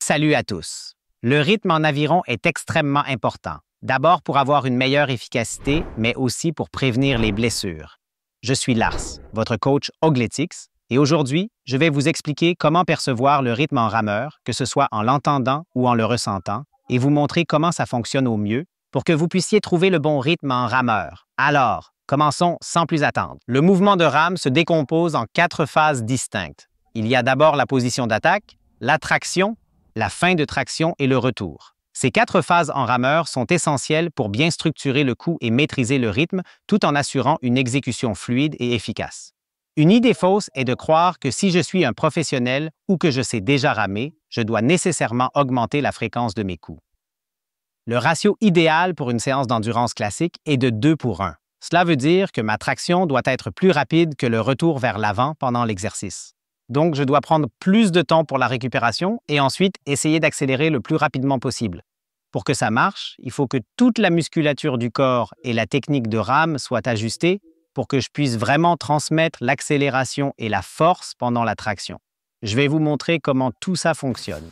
Salut à tous. Le rythme en aviron est extrêmement important. D'abord pour avoir une meilleure efficacité, mais aussi pour prévenir les blessures. Je suis Lars, votre coach Ogletix, et aujourd'hui, je vais vous expliquer comment percevoir le rythme en rameur, que ce soit en l'entendant ou en le ressentant, et vous montrer comment ça fonctionne au mieux pour que vous puissiez trouver le bon rythme en rameur. Alors, commençons sans plus attendre. Le mouvement de rame se décompose en 4 phases distinctes. Il y a d'abord la position d'attaque, la traction, la fin de traction et le retour. Ces 4 phases en rameur sont essentielles pour bien structurer le coup et maîtriser le rythme tout en assurant une exécution fluide et efficace. Une idée fausse est de croire que si je suis un professionnel ou que je sais déjà ramer, je dois nécessairement augmenter la fréquence de mes coups. Le ratio idéal pour une séance d'endurance classique est de 2 pour 1. Cela veut dire que ma traction doit être plus rapide que le retour vers l'avant pendant l'exercice. Donc, je dois prendre plus de temps pour la récupération et ensuite essayer d'accélérer le plus rapidement possible. Pour que ça marche, il faut que toute la musculature du corps et la technique de rame soient ajustées pour que je puisse vraiment transmettre l'accélération et la force pendant la traction. Je vais vous montrer comment tout ça fonctionne.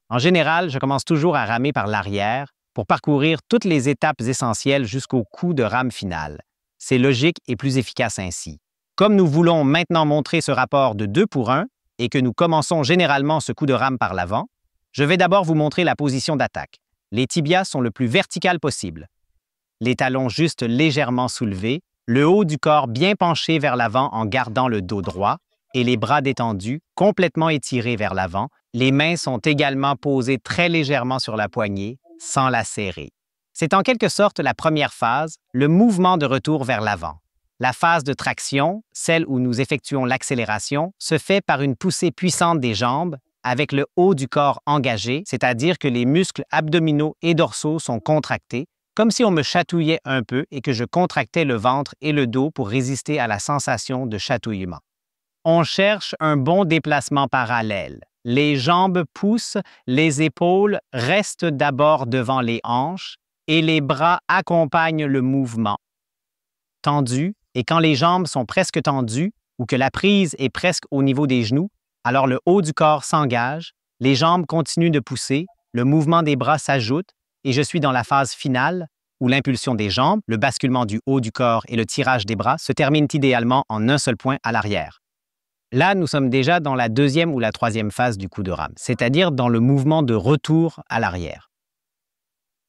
En général, je commence toujours à ramer par l'arrière pour parcourir toutes les étapes essentielles jusqu'au coup de rame final. C'est logique et plus efficace ainsi. Comme nous voulons maintenant montrer ce rapport de 2 pour 1 et que nous commençons généralement ce coup de rame par l'avant, je vais d'abord vous montrer la position d'attaque. Les tibias sont le plus vertical possible. Les talons juste légèrement soulevés, le haut du corps bien penché vers l'avant en gardant le dos droit et les bras détendus, complètement étirés vers l'avant. Les mains sont également posées très légèrement sur la poignée, sans la serrer. C'est en quelque sorte la première phase, le mouvement de retour vers l'avant. La phase de traction, celle où nous effectuons l'accélération, se fait par une poussée puissante des jambes, avec le haut du corps engagé, c'est-à-dire que les muscles abdominaux et dorsaux sont contractés, comme si on me chatouillait un peu et que je contractais le ventre et le dos pour résister à la sensation de chatouillement. On cherche un bon déplacement parallèle. Les jambes poussent, les épaules restent d'abord devant les hanches et les bras accompagnent le mouvement. Tendu, et quand les jambes sont presque tendues ou que la prise est presque au niveau des genoux, alors le haut du corps s'engage, les jambes continuent de pousser, le mouvement des bras s'ajoute et je suis dans la phase finale où l'impulsion des jambes, le basculement du haut du corps et le tirage des bras se terminent idéalement en un seul point à l'arrière. Là, nous sommes déjà dans la 2e ou la 3e phase du coup de rame, c'est-à-dire dans le mouvement de retour à l'arrière.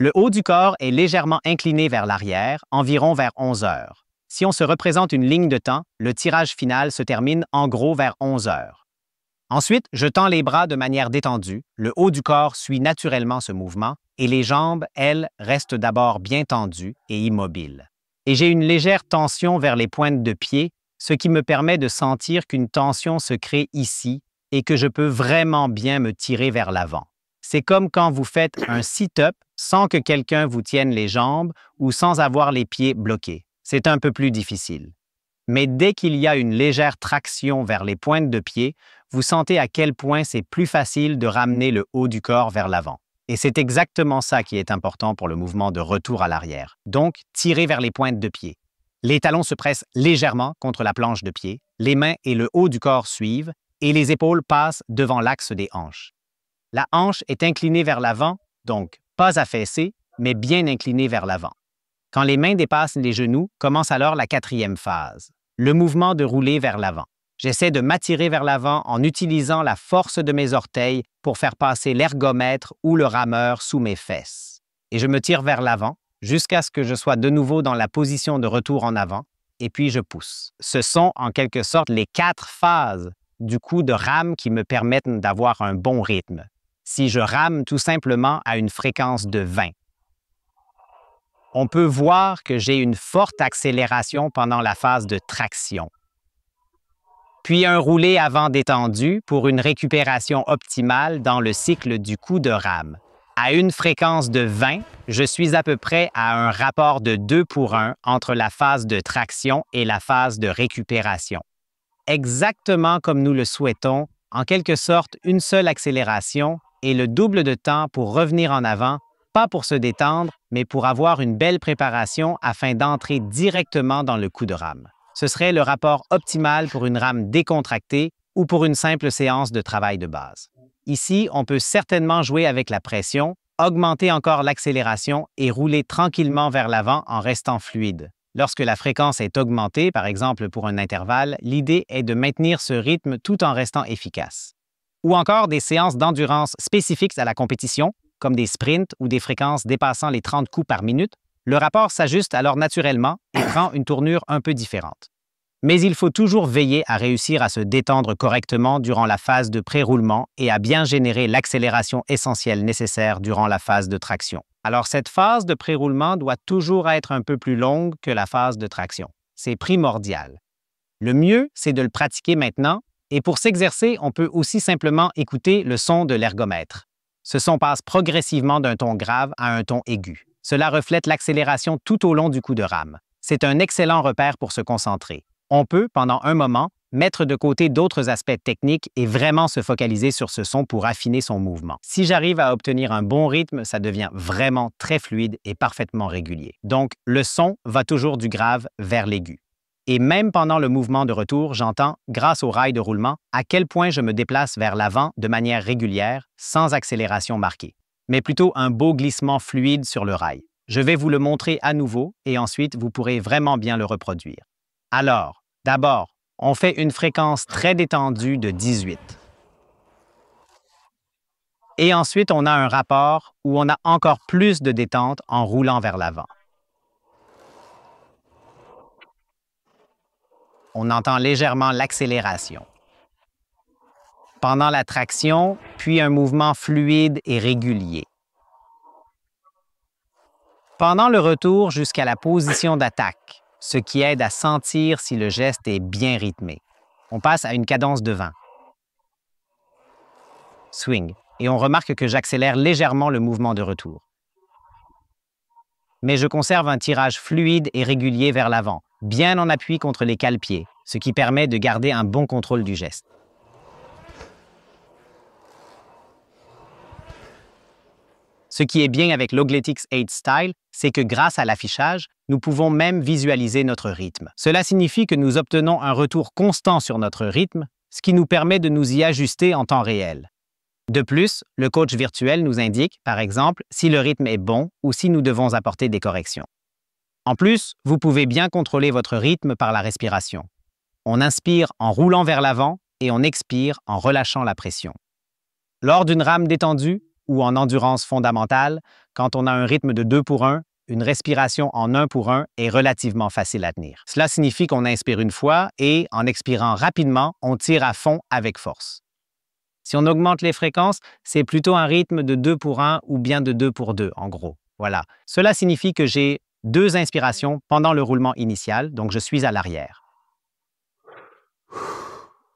Le haut du corps est légèrement incliné vers l'arrière, environ vers 11 heures. Si on se représente une ligne de temps, le tirage final se termine en gros vers 11 heures. Ensuite, je tends les bras de manière détendue, le haut du corps suit naturellement ce mouvement et les jambes, elles, restent d'abord bien tendues et immobiles. Et j'ai une légère tension vers les pointes de pied, ce qui me permet de sentir qu'une tension se crée ici et que je peux vraiment bien me tirer vers l'avant. C'est comme quand vous faites un sit-up sans que quelqu'un vous tienne les jambes ou sans avoir les pieds bloqués. C'est un peu plus difficile. Mais dès qu'il y a une légère traction vers les pointes de pied, vous sentez à quel point c'est plus facile de ramener le haut du corps vers l'avant. Et c'est exactement ça qui est important pour le mouvement de retour à l'arrière. Donc, tirez vers les pointes de pied. Les talons se pressent légèrement contre la planche de pied, les mains et le haut du corps suivent et les épaules passent devant l'axe des hanches. La hanche est inclinée vers l'avant, donc pas affaissée, mais bien inclinée vers l'avant. Quand les mains dépassent les genoux, commence alors la 4e phase, le mouvement de rouler vers l'avant. J'essaie de m'attirer vers l'avant en utilisant la force de mes orteils pour faire passer l'ergomètre ou le rameur sous mes fesses. Et je me tire vers l'avant, jusqu'à ce que je sois de nouveau dans la position de retour en avant, et puis je pousse. Ce sont en quelque sorte les 4 phases du coup de rame qui me permettent d'avoir un bon rythme. Si je rame tout simplement à une fréquence de 20. On peut voir que j'ai une forte accélération pendant la phase de traction. Puis un roulé avant détendu pour une récupération optimale dans le cycle du coup de rame. À une fréquence de 20, je suis à peu près à un rapport de 2 pour 1 entre la phase de traction et la phase de récupération. Exactement comme nous le souhaitons, en quelque sorte une seule accélération et le double de temps pour revenir en avant, pas pour se détendre, mais pour avoir une belle préparation afin d'entrer directement dans le coup de rame. Ce serait le rapport optimal pour une rame décontractée ou pour une simple séance de travail de base. Ici, on peut certainement jouer avec la pression, augmenter encore l'accélération et rouler tranquillement vers l'avant en restant fluide. Lorsque la fréquence est augmentée, par exemple pour un intervalle, l'idée est de maintenir ce rythme tout en restant efficace. Ou encore des séances d'endurance spécifiques à la compétition, comme des sprints ou des fréquences dépassant les 30 coups par minute, le rapport s'ajuste alors naturellement et prend une tournure un peu différente. Mais il faut toujours veiller à réussir à se détendre correctement durant la phase de pré-roulement et à bien générer l'accélération essentielle nécessaire durant la phase de traction. Alors cette phase de pré-roulement doit toujours être un peu plus longue que la phase de traction. C'est primordial. Le mieux, c'est de le pratiquer maintenant, et pour s'exercer, on peut aussi simplement écouter le son de l'ergomètre. Ce son passe progressivement d'un ton grave à un ton aigu. Cela reflète l'accélération tout au long du coup de rame. C'est un excellent repère pour se concentrer. On peut, pendant un moment, mettre de côté d'autres aspects techniques et vraiment se focaliser sur ce son pour affiner son mouvement. Si j'arrive à obtenir un bon rythme, ça devient vraiment très fluide et parfaitement régulier. Donc, le son va toujours du grave vers l'aigu. Et même pendant le mouvement de retour, j'entends, grâce au rail de roulement, à quel point je me déplace vers l'avant de manière régulière, sans accélération marquée, mais plutôt un beau glissement fluide sur le rail. Je vais vous le montrer à nouveau et ensuite vous pourrez vraiment bien le reproduire. Alors, d'abord, on fait une fréquence très détendue de 18. Et ensuite, on a un rapport où on a encore plus de détente en roulant vers l'avant. On entend légèrement l'accélération. Pendant la traction, puis un mouvement fluide et régulier. Pendant le retour jusqu'à la position d'attaque, ce qui aide à sentir si le geste est bien rythmé. On passe à une cadence de 20. Swing. Et on remarque que j'accélère légèrement le mouvement de retour. Mais je conserve un tirage fluide et régulier vers l'avant, bien en appui contre les cale-pieds, ce qui permet de garder un bon contrôle du geste. Ce qui est bien avec l'Ogletics 8 Style, c'est que grâce à l'affichage, nous pouvons même visualiser notre rythme. Cela signifie que nous obtenons un retour constant sur notre rythme, ce qui nous permet de nous y ajuster en temps réel. De plus, le coach virtuel nous indique, par exemple, si le rythme est bon ou si nous devons apporter des corrections. En plus, vous pouvez bien contrôler votre rythme par la respiration. On inspire en roulant vers l'avant et on expire en relâchant la pression. Lors d'une rame détendue ou en endurance fondamentale, quand on a un rythme de 2 pour 1, une respiration en 1 pour 1 est relativement facile à tenir. Cela signifie qu'on inspire une fois et, en expirant rapidement, on tire à fond avec force. Si on augmente les fréquences, c'est plutôt un rythme de 2 pour 1 ou bien de 2 pour 2, en gros. Voilà. Cela signifie que j'ai 2 inspirations pendant le roulement initial, donc je suis à l'arrière.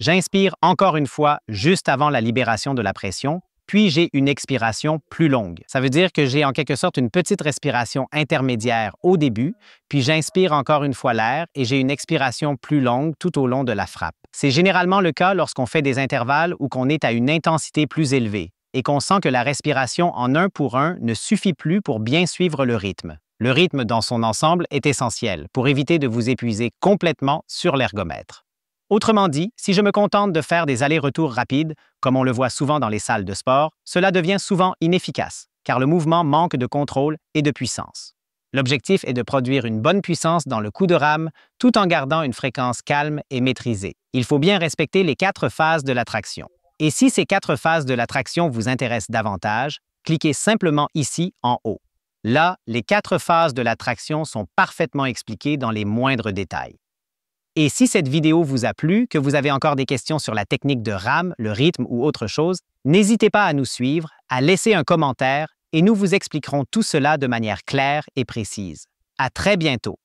J'inspire encore une fois juste avant la libération de la pression, puis j'ai une expiration plus longue. Ça veut dire que j'ai en quelque sorte une petite respiration intermédiaire au début, puis j'inspire encore une fois l'air et j'ai une expiration plus longue tout au long de la frappe. C'est généralement le cas lorsqu'on fait des intervalles ou qu'on est à une intensité plus élevée et qu'on sent que la respiration en 1 pour 1 ne suffit plus pour bien suivre le rythme. Le rythme dans son ensemble est essentiel pour éviter de vous épuiser complètement sur l'ergomètre. Autrement dit, si je me contente de faire des allers-retours rapides, comme on le voit souvent dans les salles de sport, cela devient souvent inefficace, car le mouvement manque de contrôle et de puissance. L'objectif est de produire une bonne puissance dans le coup de rame, tout en gardant une fréquence calme et maîtrisée. Il faut bien respecter les 4 phases de la traction. Et si ces 4 phases de la traction vous intéressent davantage, cliquez simplement ici en haut. Là, les 4 phases de la traction sont parfaitement expliquées dans les moindres détails. Et si cette vidéo vous a plu, que vous avez encore des questions sur la technique de rame, le rythme ou autre chose, n'hésitez pas à nous suivre, à laisser un commentaire et nous vous expliquerons tout cela de manière claire et précise. À très bientôt!